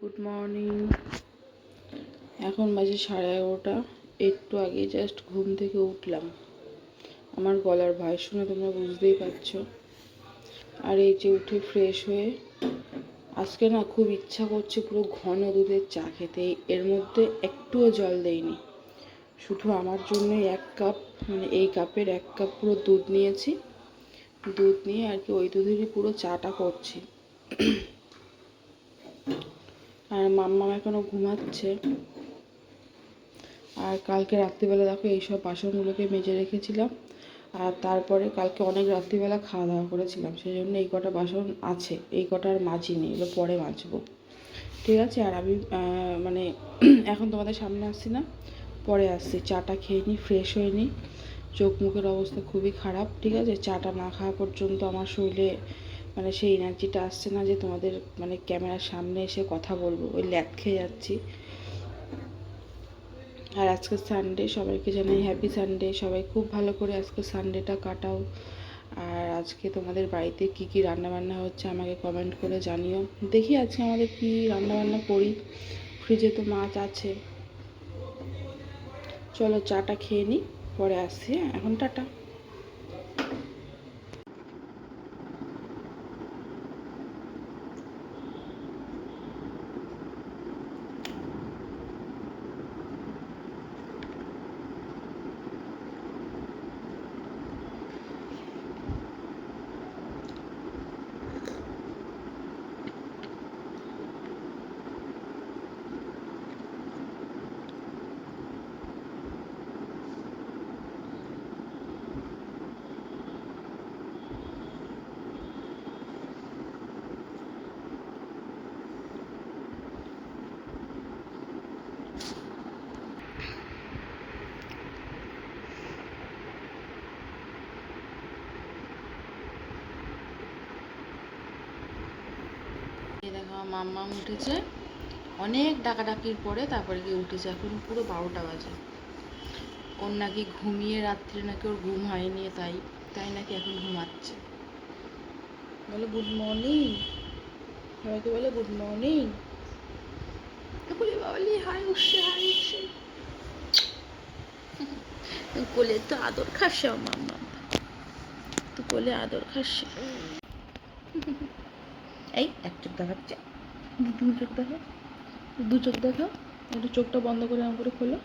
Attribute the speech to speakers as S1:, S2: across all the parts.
S1: Good morning. এখন বাজে 11:30। একটু আগে জাস্ট ঘুম থেকে উঠলাম। আমার গলার ভয়েস শুনে তোমরা বুঝতেই পারছো। আর এই যে উঠে ফ্রেশ হয়ে আজকে না খুব ইচ্ছা করছে পুরো ঘন দুধের চা খেতে। এর মধ্যে একটুও জল দেইনি, শুধু আমার জন্যই 1 কাপ, মানে এই কাপের 1 কাপ পুরো দুধ নিয়েছি। দুধ নিয়ে আর কি ওই দুধেরই পুরো চাটা করছি। আর মাম্মা এখনো ঘুমাচ্ছে। আর কালকে রাত্রিবেলা দেখো এইসব বাসনগুলোকে মেজে রেখেছিলাম। আর তারপরে কালকে অনেক রাত্রিবেলা খাওয়া দাওয়া করেছিলাম, সেই জন্য এই কটা বাসন আছে, এই কটা আর মাজিনি, এগুলো পরে মাজবো। ঠিক আছে। আর আমি মানে এখন তোমাদের সামনে আসছি না, পরে আসছি। চাটা খেয়ে নিই, ফ্রেশ হয়ে নিই। চোখ মুখের অবস্থা খুবই খারাপ। ঠিক আছে, চাটা না খাওয়া পর্যন্ত আমার শরীরে মানে সেই এনার্জিটা আসছে না যে তোমাদের মানে ক্যামেরার সামনে এসে কথা বলবো, ওই ল্যাদ খেয়ে যাচ্ছি। আর আজকে সানডে, সবাইকে জানাই হ্যাপি সানডে। সবাই খুব ভালো করে আজকে সানডেটা কাটাও। আর আজকে তোমাদের বাড়িতে কি কি রান্নাবান্না হচ্ছে আমাকে কমেন্ট করে জানিও। দেখি আজকে আমাদের কি রান্নাবান্না করি। ফ্রিজে তো মাছ আছে। চলো চাটা খেয়ে নিই, পরে আসছি। এখন টাটা। দেখো মাম্মা উঠেছে অনেক ডাকাডাকির পরে, তারপরে গিয়ে উঠেছে। এখন পুরো 12টা বাজে। ওর নাকি ঘুমিয়ে রাত্রে নাকি ওর ঘুম হয়নি, তাই তাই নাকি এখন ঘুমাচ্ছে। বলে গুড মর্নিং, সবাইকে বলে গুড মর্নিং। বলি বাবালি হাই উঠছে, হাই উঠছে। তুই কোলে তো আদর খাসছে মাম্মা, তুই কোলে আদর খাসছে। এই এক চোখ দেখাচ্ছে, দু চোখ দেখা, দু চোখ দেখা। একটু চোখটা বন্ধ করে আমার করে খোলো।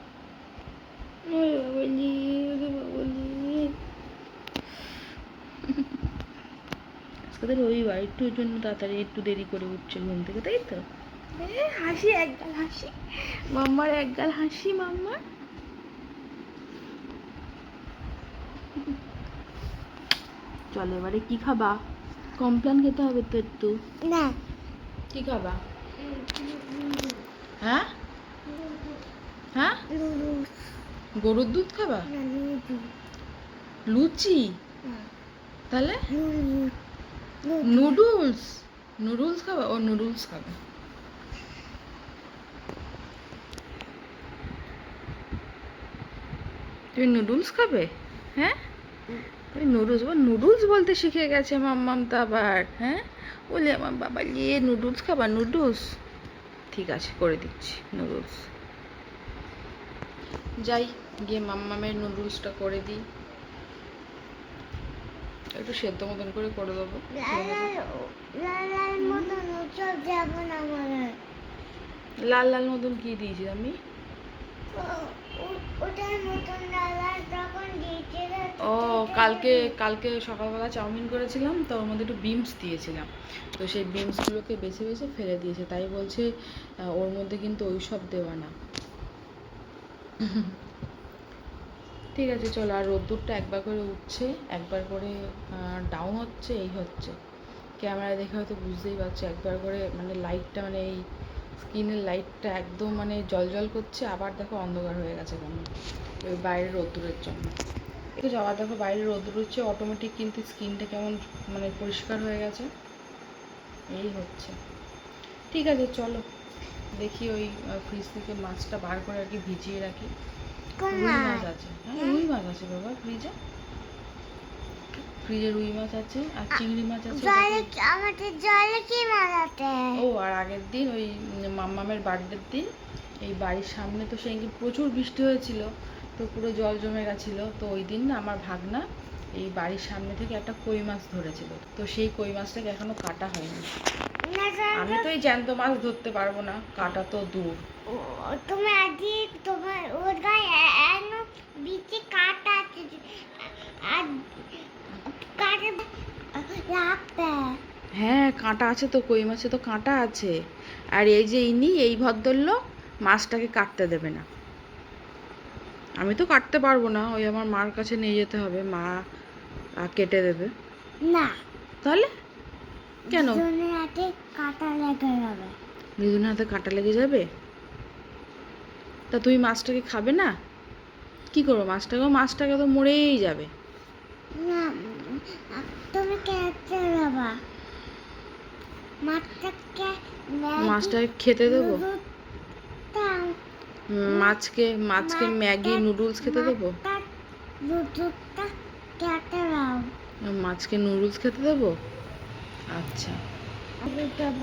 S1: বাবালি, বাবালি। আজকে রবিবার, একটু ওই জন্য তাড়াতাড়ি একটু দেরি করে উঠছে ঘুম থেকে, তাই তো। হাসি, একগাল হাসি মাম্মার, একগাল হাসি মাম্মার। চলো এবারে কি খাবা? কমপ্লেন খেতে হবে তো একটু না। কি খাবা? হ্যাঁ হ্যাঁ, গরুর দুধ খাবা? লুচি? তাহলে নুডলস, নুডলস খাবা? ও নুডলস খাবে। তুমি নুডলস খাবে? হ্যাঁ, তুমি নুডলস, নুডলস বলতে শিখে গেছে মাম্মাম তো আবার। হ্যাঁ, বলে আমার বাবা গিয়ে নুডলস খাবা? নুডলস ঠিক আছে, করে দিচ্ছি নুডলস। যাই গিয়ে মাম্মামের নুডলসটা করে দিই। একটু সেদ্ধ মতন করে দেবো। লাল লাল মতন কি দিয়েছি আমি? ও কালকে কালকে সকালবেলা চাউমিন করেছিলাম, তো ওর মধ্যে একটু বিনস দিয়েছিলাম, তো সেই বিনসগুলোকে বেছে বেছে ফেলে দিয়েছে, তাই বলছে ওর মধ্যে কিন্তু ওই সব দেওয়া না। ঠিক আছে চলো। আর রোদ্দুরটা একবার করে উঠছে, একবার করে ডাউন হচ্ছে, এই হচ্ছে। ক্যামেরা দেখে হয়তো বুঝতেই পারছো, একবার করে মানে লাইটটা, মানে এই স্ক্রিনের লাইটটা একদম মানে জল করছে, আবার দেখো অন্ধকার হয়ে গেছে কেন, ওই বাইরের রোদ্দুরের জন্য। একটু আবার দেখো বাইরের রোদ্দুর হচ্ছে অটোমেটিক, কিন্তু স্ক্রিনটা কেমন মানে পরিষ্কার হয়ে গেছে, এই হচ্ছে। ঠিক আছে চলো দেখি ওই ফ্রিজ থেকে মাছটা বার করে আর কি ভিজিয়ে রাখি। রুই মাছ আছে, হ্যাঁ রুই মাছ আছে বাবা ফ্রিজে। ফ্রিজে রুই মাছ আছে আর চিংড়ি মাছ আছে।
S2: আমাদের জলে কি মারাতে?
S1: ও আর আগের দিন ওই মাম্মামের বার্থডের দিন এই বাড়ির সামনে তো সেদিন প্রচুর বৃষ্টি হয়েছিল, তো পুরো জল জমে গেছিলো। তো ওই দিন না আমার ভাগনা এই বাড়ির সামনে থেকে একটা কই মাছ ধরেছিল, তো সেই কই মাছটাকে এখনো কাটা হয়নি। আমি তো এই জ্যান্ত মাছ ধরতে পারবো না, কাটা তো দূর।
S2: তুমি আজকে তোমার ওর গায়ে এনো বিচে কাটা আছে আর কাটা রাখতে।
S1: হ্যাঁ কাঁটা আছে তো, কই মাছে তো কাঁটা আছে। আর এই যে ইনি এই ভদ্রলোক মাছটাকে কাটতে দেবে না। আমি তো কাটতে পারবো না, ওই আমার মার কাছে নিয়ে যেতে হবে, মা কেটে দেবে।
S2: না
S1: তাহলে কেন?
S2: দুজনের হাতে কাটা লেগে যাবে।
S1: দুজনের হাতে কাঁটা লেগে যাবে? তা তুমি মাছটাকে খাবে না? কি করবো মাছটাকে? মাছটাকে তো মরেই যাবে।
S2: না তুমি কেটে দেবা মাছটাকে।
S1: মাছটাকে খেতে দেবো? মাছকে ম্যাগি নুডলস খেতে দেবো?
S2: দুধটা কেটে দাও।
S1: মাছকে নুডলস খেতে দেবো? আচ্ছা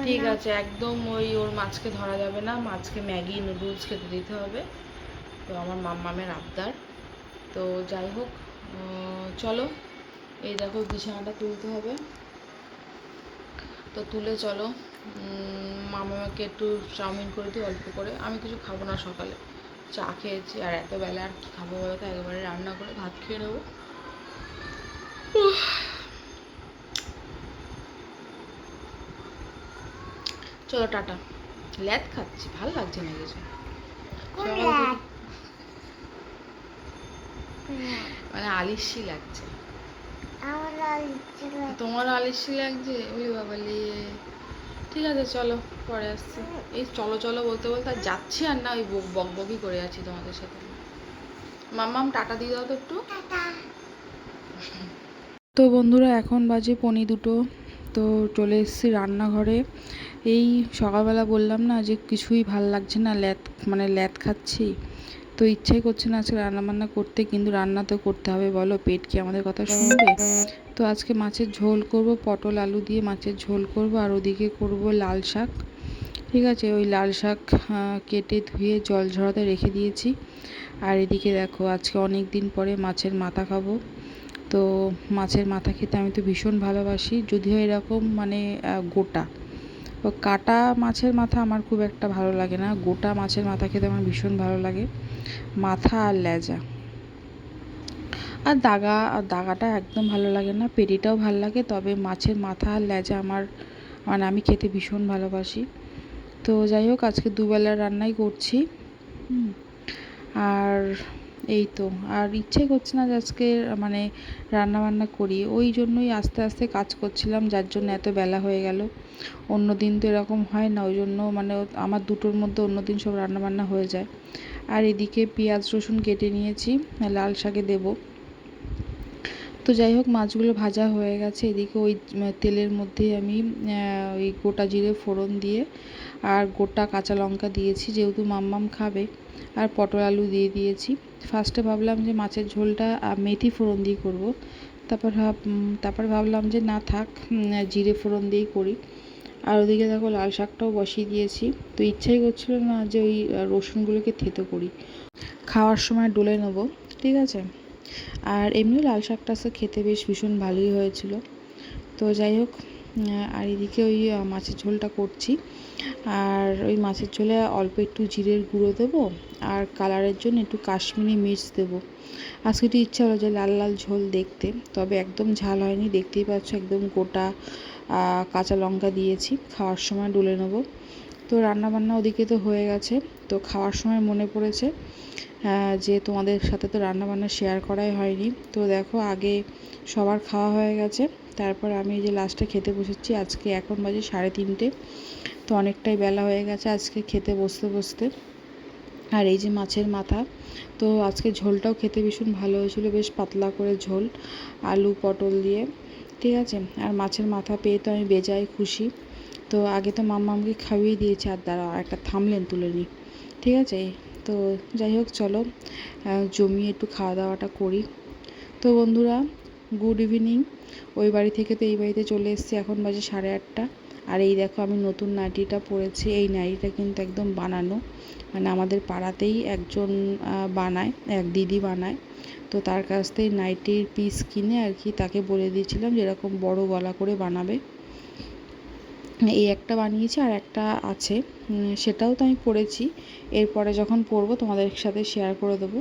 S1: ঠিক আছে, একদম ওর মাছকে ধরা যাবে না, মাছকে ম্যাগি নুডলস খেতে দিতে হবে। তো আমার মাম্মামের আবদার। তো যাই হোক, চলো এই দেখো বিছানাটা তুলতে হবে, তো তুলে চলো। মামাকে একটু চাউমিন করে দিই অল্প করে, আমি কিছু খাবো না, সকালে চা খেয়েছি আর এত বেলা আর কি খাবো বলো তো, একেবারে রান্না করে ভাত খেয়ে নেবো। চলো টাটা। ল্যাদ খাচ্ছি, ভাল লাগছে না কিছু। মানে আলিশি লাগছে। তোমার আলিশি লাগছে? ওই বাবা লে। ঠিক আছে চলো, পরে আসছি। এই চলো চলো বলতে বলতে আর যাচ্ছি আর না, ওই বকবকি করে আছি তোমাদের সাথে। মাম্মাম টাটা দিয়ে দাও তো একটু। তো বন্ধুরা এখন বাজে 1:45, তো চলে এসেছি রান্নাঘরে। এই সকালবেলা বললাম না যে কিছুই ভাল লাগছে না, ল্যাদ খাচ্ছি, তো ইচ্ছাই করছে না আজকে রান্নাবান্না করতে, কিন্তু রান্না তো করতে হবে, বলো পেট কি আমাদের কথা শুনবে? তো আজকে মাছের ঝোল করব, পটল আলু দিয়ে মাছের ঝোল করব, আর ওদিকে করব লাল শাক। ঠিক আছে, ওই লাল শাক কেটে ধুয়ে জল ঝরাতে রেখে দিয়েছি। আর এদিকে দেখো আজকে অনেক দিন পরে মাছের মাথা খাবো। তো মাছের মাথা খেতে আমি তো ভীষণ ভালোবাসি, যদিও এরকম মানে গোটা, ও কাটা মাছের মাথা আমার খুব একটা ভালো লাগে না, গোটা মাছের মাথা খেতে আমার ভীষণ ভালো লাগে। মাথা আর লেজা আর দাগাটা একদম ভালো লাগে না, পেটিটাও ভালো লাগে, তবে মাছের মাথা আর লেজা আমার মানে আমি খেতে ভীষণ ভালোবাসি। তো যাই হোক আজকে দুবেলার রান্নাই করছি। আর এই তো, আর ইচ্ছেই করছে না যে আজকে মানে রান্না বান্না করি, ওই জন্যই আস্তে আস্তে কাজ করছিলাম, যার জন্য এত বেলা হয়ে গেল। অন্য দিন তো এরকম হয় না, ওই জন্য মানে আমার দুটোর মধ্যে অন্য দিন সব রান্নাবান্না হয়ে যায়। আর এদিকে পেঁয়াজ রসুন কেটে নিয়েছি, লাল শাকে দেবো। তো যাই হোক মাছগুলো ভাজা হয়ে গেছে, এদিকে ওই তেলের মধ্যেই আমি ওই গোটা জিরে ফোড়ন দিয়ে আর গোটা কাঁচা লঙ্কা দিয়েছি, যেহেতু মাম্মাম খাবে, আর পটল আলু দিয়ে দিয়েছি। ফার্স্টে ভাবলাম যে মাছের ঝোলটা মেথি ফোড়ন দিয়ে করব, তারপর ভাবলাম যে না থাক, জিরে ফোড়ন দিয়েই করি। আর ওদিকে দেখো লাল শাকটাও বসিয়ে দিয়েছি, তো ইচ্ছাই করছিল না যে ওই রসুনগুলোকে থেতো করি, খাওয়ার সময় ডলে নেবো। ঠিক আছে, আর এমনিও লাল শাকটা খেতে বেশ ভীষণ ভালোই হয়েছিল। তো যাই হোক, আর এদিকে ওই মাছের ঝোলটা করছি, আর ওই মাছের ঝোলে অল্প একটু জিরের গুঁড়ো দেবো, আর কালারের জন্য একটু কাশ্মীরি মির্চ দেবো। আজকে একটু ইচ্ছা হলো যে লাল লাল ঝোল দেখতে, তবে একদম ঝাল হয়নি, দেখতেই পাচ্ছ একদম গোটা কাঁচা লঙ্কা দিয়েছি, খাওয়ার সময় ডলে নেবো। তো রান্নাবান্না ওদিকে তো হয়ে গেছে, তো খাওয়ার সময় মনে পড়েছে যে তোমাদের সাথে তো রান্নাবান্না শেয়ার করাই হয়নি। তো দেখো আগে সবার খাওয়া হয়ে গেছে, তারপর আমি এই যে লাস্টে খেতে বসেছি। আজকে এখন বাজে 3:30, তো অনেকটাই বেলা হয়ে গেছে আজকে খেতে বসতে বসতে। আর এই যে মাছের মাথা, তো আজকে ঝোলটাও খেতে ভীষণ ভালো হয়েছিল, বেশ পাতলা করে ঝোল, আলু পটল দিয়ে। ঠিক আছে, আর মাছের মাথা পেয়ে তো আমি বেজায় খুশি। তো আগে তো মাম্মামকে খাইয়ে দিয়েছি, আর দাঁড়াও একটা থামলেন তুলে নিই। ঠিক আছে, তো যাই হোক চলো জমিয়ে একটু খাওয়া দাওয়াটা করি। তো বন্ধুরা গুড ইভিনিং। ওই বাড়ি থেকে তো এই বাড়িতে চলে এসেছি, এখন বাজে 8:30। আর এই দেখো আমি নতুন নাইটিটা পরেছি। এই নাইটিটা কিন্তু একদম বানানো, মানে আমাদের পাড়াতেই একজন বানায়, এক দিদি বানায়। তো তার কাছ থেকে নাইটির পিস কিনে আর কি তাকে বলে দিয়েছিলাম যে এরকম বড় গলা করে বানাবে। এই একটা বানিয়েছি আর একটা আছে, সেটাও তো আমি পরেছি। এরপরে যখন পরবো তোমাদের সাথে শেয়ার করে দেবো।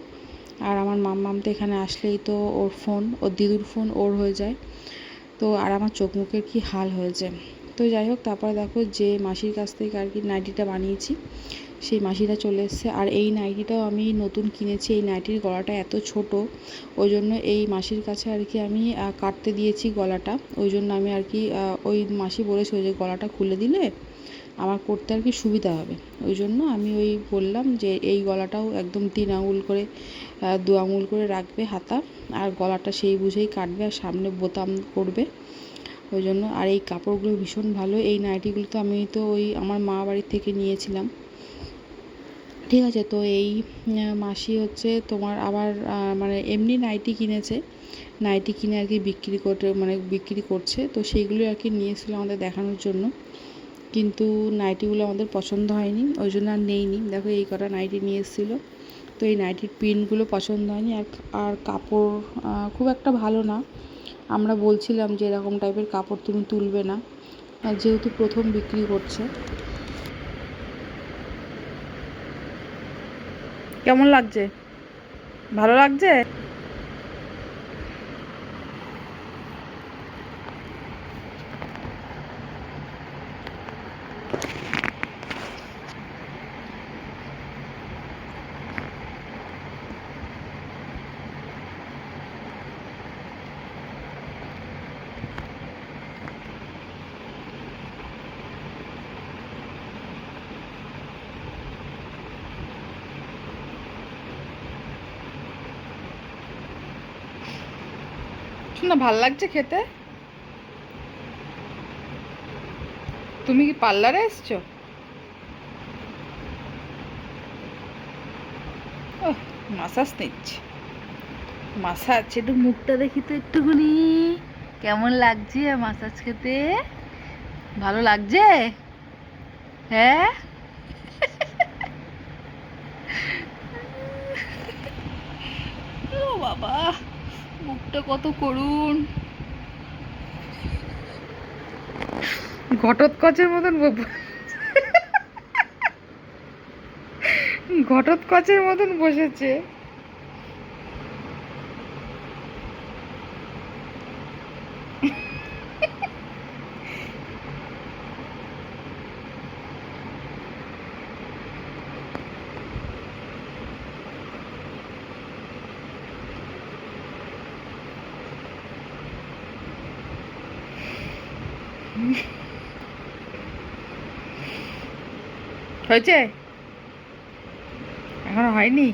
S1: আর আমার মাম্মাম তো এখানে আসলেই তো ওর ফোন, ওর দিদুর ফোন ওর হয়ে যায়। তো আর আমার চোখ মুখের কী হাল হয়েছে। তো যাই হোক, তারপরে দেখো যে মাসির কাছ থেকে আর কি নাইটিটা বানিয়েছি, সেই মাসিটা চলে এসছে। আর এই নাইটিটাও আমি নতুন কিনেছি। এই নাইটির গলাটা এত ছোট, ওই জন্য এই মাসির কাছে আর কি আমি কাটতে দিয়েছি গলাটা। ওই জন্য আমি আর কি ওই মাসি বলেছিল যে গলাটা খুলে দিলে আমার করতে আর কি সুবিধা হবে। ওই জন্য আমি ওই বললাম যে এই গলাটাও একদম 3 আঙুল করে 2 আঙুল করে রাখবে হাতা, আর গলাটা সেই বুঝেই কাটবে, আর সামনে বোতাম করবে। ওই জন্য আর এই কাপড়গুলো ভীষণ ভালো। এই নাইটিগুলো তো আমি তো ওই আমার মা বাড়ির থেকে নিয়েছিলাম, ঠিক আছে। তো এই মাসি হচ্ছে তোমার আবার মানে এমনি নাইটি কিনেছে, নাইটি কিনে আর কি বিক্রি করছে। তো সেইগুলো আর কি নিয়েছিল আমাদের দেখানোর জন্য, কিন্তু নাইটিগুলো আমাদের পছন্দ হয়নি, ওই জন্য আর নেইনি। দেখো এই কটা নাইটি নিয়ে এসেছিলো। তো এই নাইটির প্রিন্টগুলো পছন্দ হয়নি, আর কাপড় খুব একটা ভালো না। আমরা বলছিলাম যে এরকম টাইপের কাপড় তুমি তুলবে না, আর যেহেতু প্রথম বিক্রি করছে। কেমন লাগছে? ভালো লাগছে? না, ভাল লাগছে খেতে? তুমি কি পার্লারে এসছো? ওহ, মাসাজ নিচ্ছে। মাসাজ, একটু মুখটা দেখি তো একটুখানি, কেমন লাগছে মাসাজ খেতে? ভালো লাগছে? হ্যাঁ। ও বাবা, মুখটা কত করুণ, ঘটোৎকচের মতন ঘটোৎকচের মতন বসেছে। হয়েছে? এখনো হয়নি?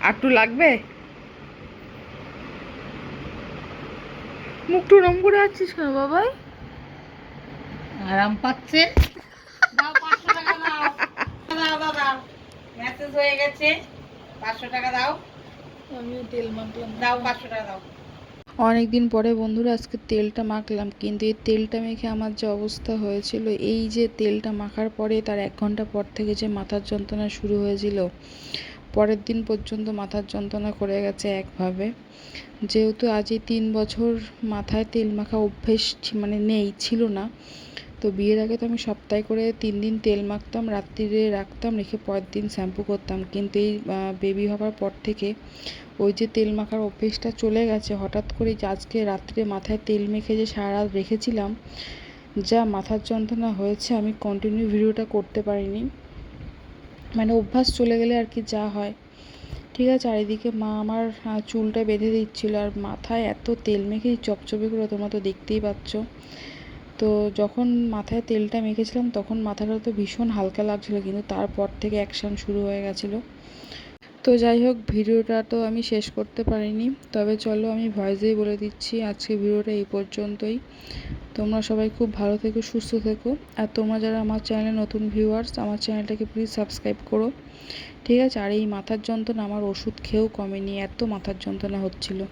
S1: আর একটু লাগবে? মুখটু নম করে আছিস কেন বাবাই?
S3: আরাম পাচ্ছে। দাও 500 টাকা দাও। দাও দাও দাও, মেসেজ হয়ে গেছে। 500 টাকা দাও।
S1: আমিও তেল মাখলাম।
S3: দাও 500 টাকা দাও।
S1: অনেক দিন পরে বন্ধুরা আজকে তেলটা মাখলাম, কিন্তু এই তেলটা মেখে আমার যে অবস্থা হয়েছিল, এই যে তেলটা মাখার পরে তার 1 ঘন্টা পর থেকে যে মাথার যন্ত্রণা শুরু হয়েছিল, পরের দিন পর্যন্ত মাথার যন্ত্রণা করে গেছে একভাবে। যেহেতু আজই 3 বছর মাথায় তেল মাখা অভ্যেস মানে ছিল না। তো বিয়ের আগে তো আমি সপ্তাহে করে 3 দিন তেল মাখতাম, রাত্রিরে রাখতাম, রেখে পরের দিন শ্যাম্পু করতাম। কিন্তু এই বেবি হওয়ার পর থেকে ওই যে তেল মাখার অভ্যেসটা চলে গেছে। হঠাৎ করে যে আজকে রাত্রে মাথায় তেল মেখে যে সারা রাত রেখেছিলাম, যা মাথার যন্ত্রণা হয়েছে আমি কন্টিনিউ ভিডিওটা করতে পারিনি, মানে অভ্যাস চলে গেলে আর কি যা হয়, ঠিক আছে। আর এদিকে মা আমার চুলটা বেঁধে দিচ্ছিল, আর মাথায় এত তেল মেখে চপচপে করে, তোমরা তো দেখতেই পাচ্ছ। তো যখন মাথায় তেলটা মেখেছিলাম তখন মাথাটা তো ভীষণ হালকা লাগছিলো, কিন্তু তারপর থেকে অ্যাকশান শুরু হয়ে গেছিলো। তো যাই হোক, ভিডিওটা তো আমি শেষ করতে পারিনি, তবে চলো আমি ভয়েসেই বলে দিচ্ছি আজকে ভিডিওটা এই পর্যন্তই। তোমরা সবাই খুব ভালো থেকো, সুস্থ থেকো। আর তোমরা যারা আমার চ্যানেলে নতুন ভিউয়ার্স, আমার চ্যানেলটাকে প্লিজ সাবস্ক্রাইব করো, ঠিক আছে। আর এই মাথার যন্ত্রণা আমার ওষুধ খেয়েও কমেনি, এত মাথার যন্ত্রণা হচ্ছিলো।